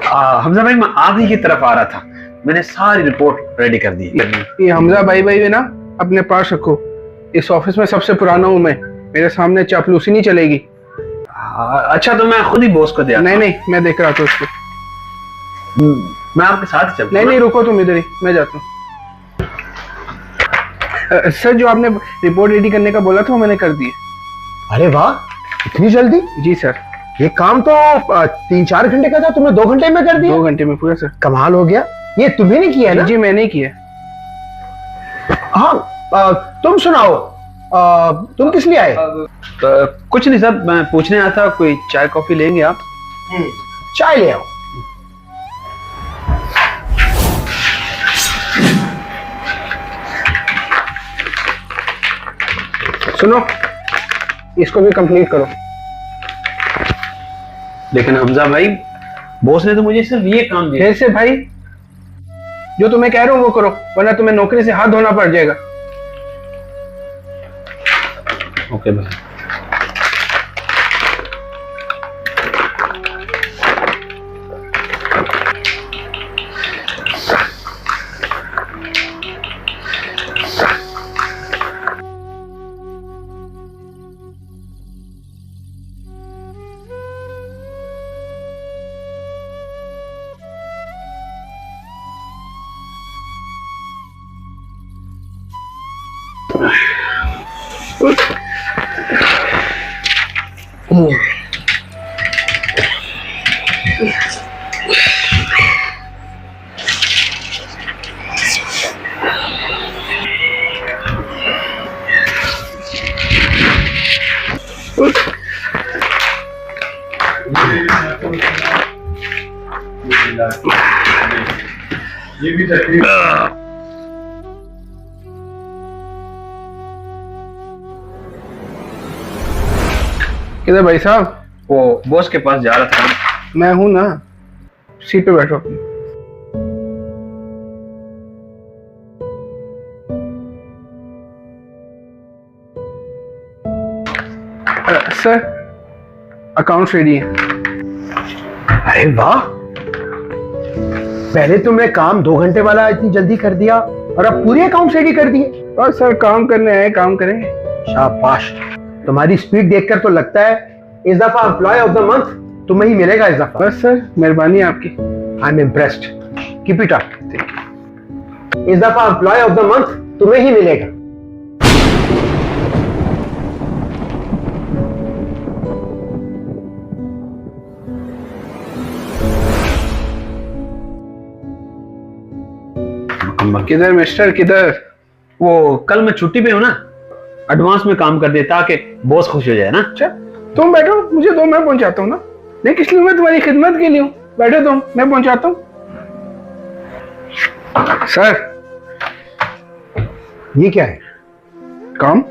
हमजा भाई, मैं आप ही की तरफ आ रहा था। मैंने सारी रिपोर्ट रेडी कर दी। ये हमजा भाई भाई है ना, अपने पास रखो। इस ऑफिस में सबसे पुराना हूँ मैं, मेरे सामने चापलूसी नहीं चलेगी। अच्छा, तो मैं खुद ही बॉस को दिया। नहीं नहीं, मैं देख रहा था उसको। मैं आपके साथ चलता हूं। नहीं नहीं, रुको तुम इधर ही, मैं जाता हूँ। सर, जो आपने रिपोर्ट रेडी करने का बोला था वो मैंने कर दिया। अरे वाह, इतनी जल्दी? जी सर। ये काम तो 3-4 घंटे का था, तुमने 2 घंटे में कर दिया? 2 घंटे में पूरा सर। कमाल हो गया। ये तुम्ही नहीं किया ना? जी मैंने किया। हाँ, तुम सुनाओ, तुम किस लिए आए? कुछ नहीं सर, मैं पूछने आया था, कोई चाय कॉफी लेंगे आप? चाय ले आओ। सुनो, इसको भी कंप्लीट करो। लेकिन हमजा भाई, बॉस ने तो मुझे सिर्फ ये काम दिया। फिर से भाई, जो तुम्हें कह रहा हूँ वो करो, वरना तुम्हें नौकरी से हाथ धोना पड़ जाएगा। ओके भाई। ये भी तकलीफ। किधर भाई साहब? वो बॉस के पास जा रहा था। मैं हूं ना, सीट पे बैठो अपनी। सर, अकाउंट रेडी है। अरे वाह, पहले तुमने काम 2 घंटे वाला इतनी जल्दी कर दिया और अब पूरे अकाउंट रेडी कर दिए। और सर, काम करने आए, काम करें। शाबाश, तुम्हारी स्पीड देखकर तो लगता है इस दफा एम्प्लॉय ऑफ द मंथ तुम्हें ही मिलेगा इस दफा। बस सर, मेहरबानी आपकी। I am impressed, keep it up. इस दफा एम्प्लॉय ऑफ द मंथ तुम्हें ही मिलेगा। किधर मिस्टर, किधर? वो कल मैं छुट्टी पे हूँ ना, एडवांस में काम कर दिया ताकि बॉस खुश हो जाए ना। अच्छा, तुम बैठो, मुझे दो, मैं पहुंचाता हूँ ना। नहीं, किस लिए? मैं तुम्हारी खिदमत के लिए हूँ। बैठो तुम, मैं पहुंचाता हूँ। सर, ये क्या है? काम?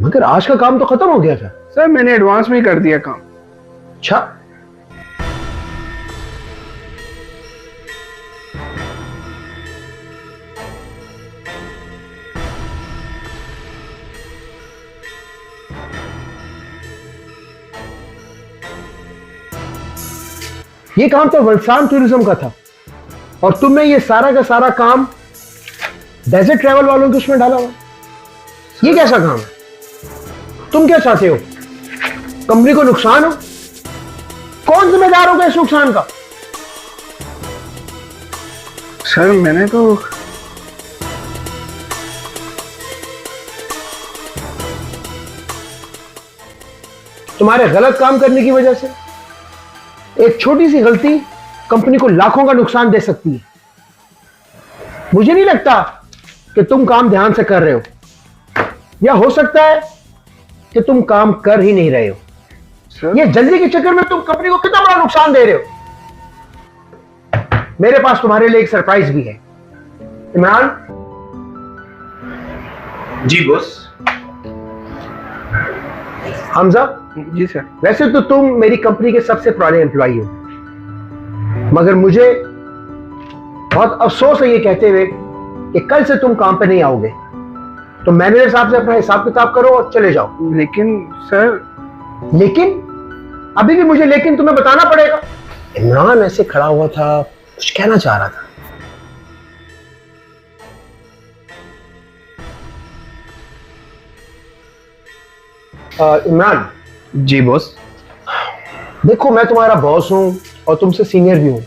मगर आज का काम तो खत्म हो गया था। सर, मैंने एडवांस में ही कर दिया काम। अच्छा, ये काम तो वलसान टूरिज्म का था और तुमने ये सारा का सारा काम डेजर्ट ट्रैवल वालों के उसमें डाला हुआ। ये कैसा काम है? तुम क्या चाहते हो? कंपनी को नुकसान हो? कौन जिम्मेदार होगा इस नुकसान का? सर, मैंने तो तुम्हारे गलत काम करने की वजह से एक छोटी सी गलती कंपनी को लाखों का नुकसान दे सकती है। मुझे नहीं लगता कि तुम काम ध्यान से कर रहे हो, या हो सकता है कि तुम काम कर ही नहीं रहे हो। सर, ये जल्दी के चक्कर में तुम कंपनी को कितना बड़ा नुकसान दे रहे हो। मेरे पास तुम्हारे लिए एक सरप्राइज भी है। इमरान। जी बॉस। हमजा। जी सर। वैसे तो तुम मेरी कंपनी के सबसे पुराने एम्प्लॉई हो, मगर मुझे बहुत अफसोस है ये कहते हुए कि कल से तुम काम पे नहीं आओगे। तो मैनेजर साहब से अपना हिसाब किताब करो और चले जाओ। लेकिन सर। लेकिन? अभी भी मुझे लेकिन तुम्हें बताना पड़ेगा। इमरान ऐसे खड़ा हुआ था, कुछ कहना चाह रहा था। इमरान, जी बॉस। देखो मैं तुम्हारा बॉस हूं और तुमसे सीनियर भी हूं।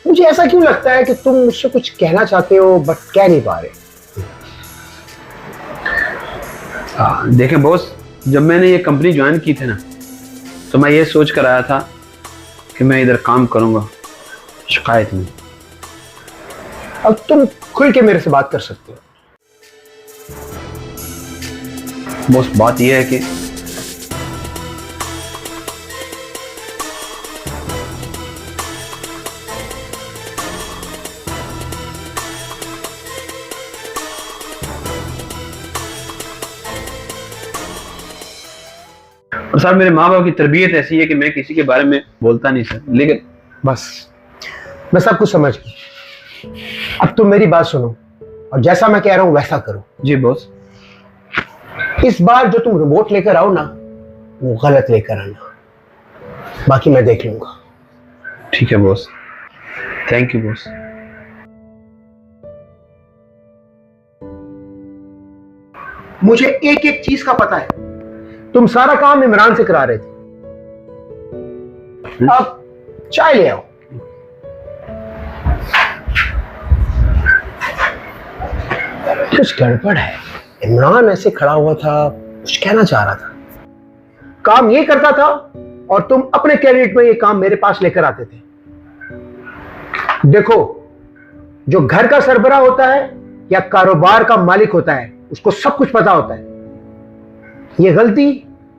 मुझे ऐसा क्यों लगता है कि तुम मुझसे कुछ कहना चाहते हो बट कह नहीं पा रहे। देखें बॉस, जब मैंने ये कंपनी ज्वाइन की थी ना, तो मैं ये सोच कर आया था कि मैं इधर काम करूंगा, शिकायत नहीं। अब तुम खुल के मेरे से बात कर सकते हो। बॉस बात यह है कि और सर मेरे माँ बाप की तरबियत ऐसी है कि मैं किसी के बारे में बोलता नहीं सर, लेकिन बस मैं सब कुछ समझ गया। अब तुम मेरी बात सुनो और जैसा मैं कह रहा हूं वैसा करो। जी बॉस। इस बार जो तुम रिमोट लेकर आओ ना, वो गलत लेकर आना, बाकी मैं देख लूंगा। ठीक है बॉस, थैंक यू बॉस। मुझे एक एक चीज का पता है। तुम सारा काम इमरान से करा रहे थे। अब चाय ले आओ। कुछ गड़बड़ है। इमरान ऐसे खड़ा हुआ था, कुछ कहना चाह रहा था। काम ये करता था और तुम अपने कैबिनेट में ये काम मेरे पास लेकर आते थे। देखो, जो घर का सरबराह होता है या कारोबार का मालिक होता है, उसको सब कुछ पता होता है। ये गलती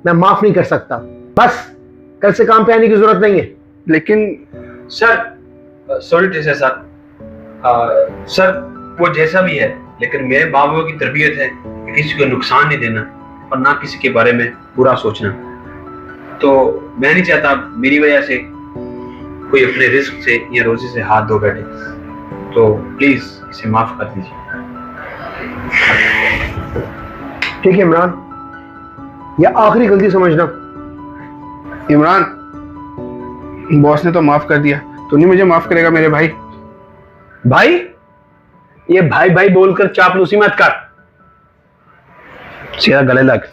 मैं माफ नहीं कर सकता। बस कल से काम पे आने की जरूरत नहीं है। लेकिन सर सॉरी टू से सर, सर वो जैसा भी है, लेकिन मेरे माँ बाप की तरबियत है कि किसी को नुकसान नहीं देना और ना किसी के बारे में बुरा सोचना। तो मैं नहीं चाहता मेरी वजह से कोई अपने रिस्क से या रोजी से हाथ धो बैठे। तो प्लीज इसे माफ कर दीजिए। ठीक है इमरान, यह आखिरी गलती समझना। इमरान, बॉस ने तो माफ कर दिया, तू नहीं मुझे माफ करेगा मेरे भाई? भाई, ये भाई भाई बोलकर चापलूसी मत कर, सीधा गले लग।